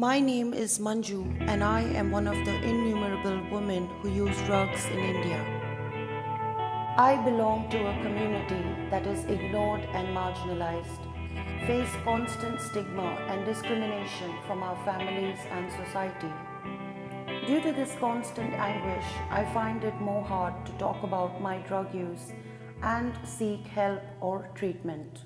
My name is Manju, and I am one of the innumerable women who use drugs in India. I belong to a community that is ignored and marginalized, face constant stigma and discrimination from our families and society. Due to this constant anguish, I find it more hard to talk about my drug use and seek help or treatment.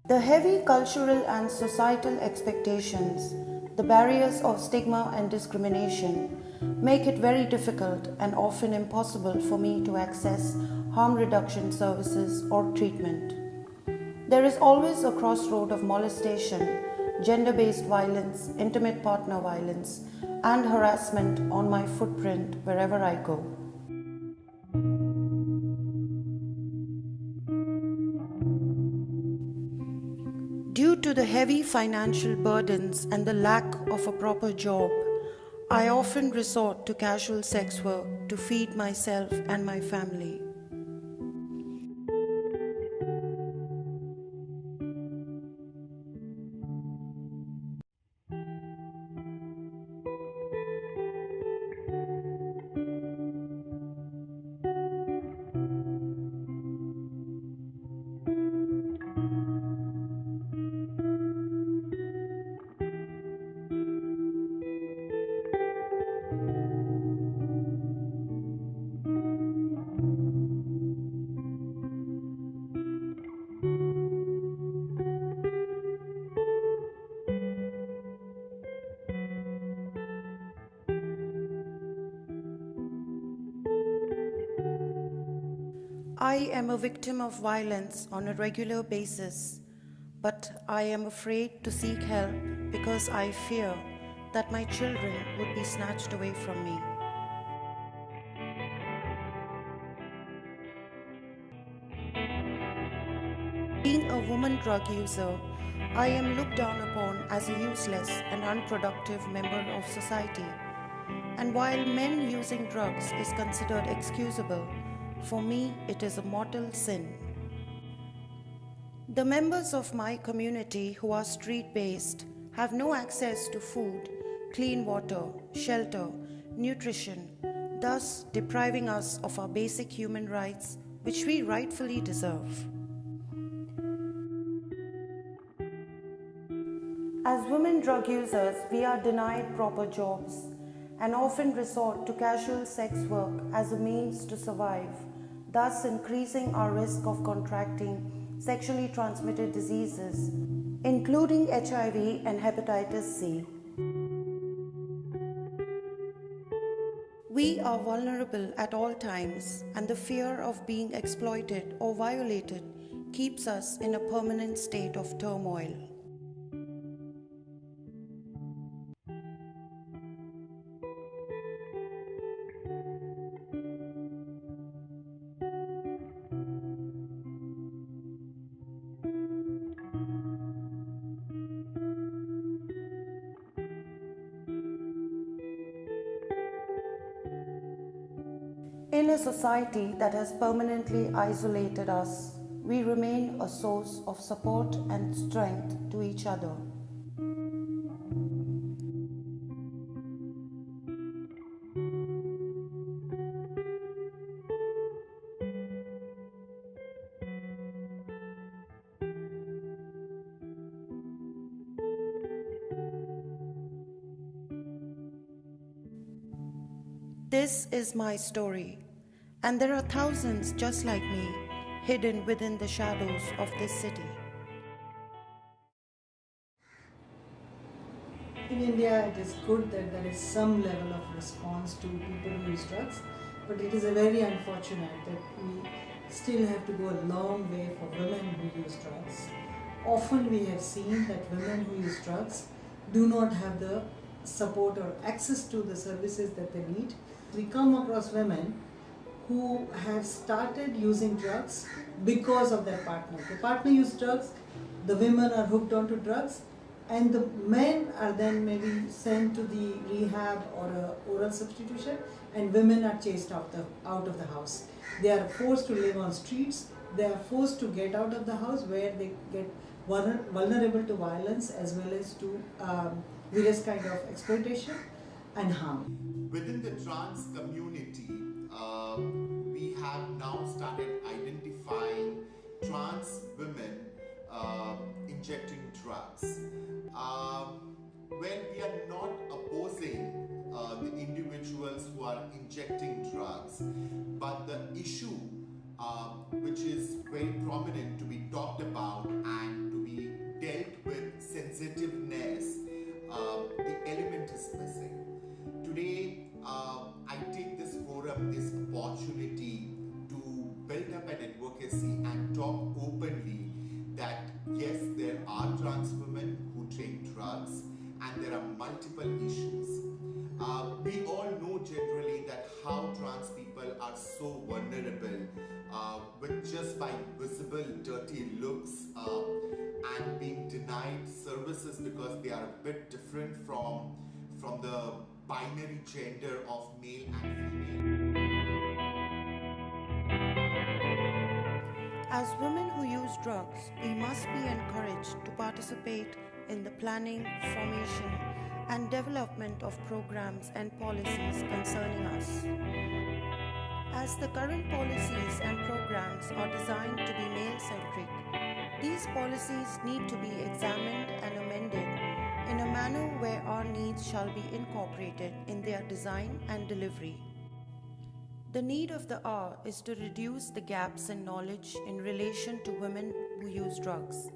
The heavy cultural and societal expectations, the barriers of stigma and discrimination, make it very difficult and often impossible for me to access harm reduction services or treatment. There is always a crossroad of molestation, gender-based violence, intimate partner violence, and harassment on my footprint wherever I go. Due to the heavy financial burdens and the lack of a proper job, I often resort to casual sex work to feed myself and my family. I am a victim of violence on a regular basis, but I am afraid to seek help because I fear that my children would be snatched away from me. Being a woman drug user, I am looked down upon as a useless and unproductive member of society. And while men using drugs is considered excusable, for me it is a mortal sin. The members of my community who are street-based have no access to food, clean water, shelter, nutrition, thus depriving us of our basic human rights which we rightfully deserve. As women drug users, we are denied proper jobs and often resort to casual sex work as a means to survive, thus increasing our risk of contracting sexually transmitted diseases, including HIV and hepatitis C. We are vulnerable at all times, and the fear of being exploited or violated keeps us in a permanent state of turmoil. In a society that has permanently isolated us, we remain a source of support and strength to each other. This is my story, and there are thousands just like me, hidden within the shadows of this city. In India, it is good that there is some level of response to people who use drugs, but it is very unfortunate that we still have to go a long way for women who use drugs. Often we have seen that women who use drugs do not have the support or access to the services that they need. We come across women who have started using drugs because of their partner. The partner uses drugs, the women are hooked onto drugs, and the men are then maybe sent to the rehab or oral substitution, and women are chased out of the house. They are forced to live on streets, they are forced to get out of the house where they get vulnerable to violence as well as to various kind of exploitation and harm. Within the trans community, we have now started identifying trans women injecting drugs. When we are not opposing the individuals who are injecting drugs, but the issue which is very prominent to be talked about and to be dealt with sensitiveness, the element is missing. Today, I take this forum, this opportunity to build up an advocacy and talk openly that yes, there are trans women who take drugs and there are multiple issues. We all know generally that how trans people are so vulnerable with just by visible dirty looks and being denied services because they are a bit different from the binary gender of male and female. As women who use drugs, we must be encouraged to participate in the planning, formation, and development of programs and policies concerning us. As the current policies and programs are designed to be male-centric, these policies need to be examined and amended in a manner where our needs shall be incorporated in their design and delivery. The need of the hour is to reduce the gaps in knowledge in relation to women who use drugs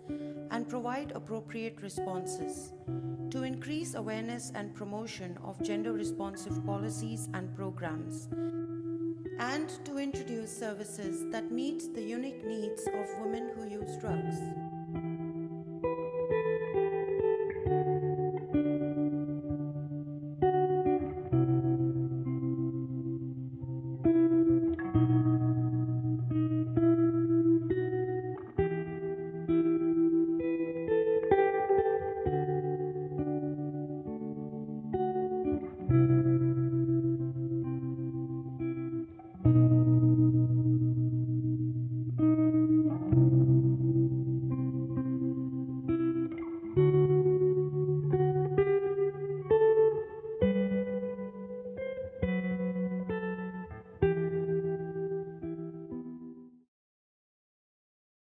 and provide appropriate responses, to increase awareness and promotion of gender-responsive policies and programs, and to introduce services that meet the unique needs of women who use drugs.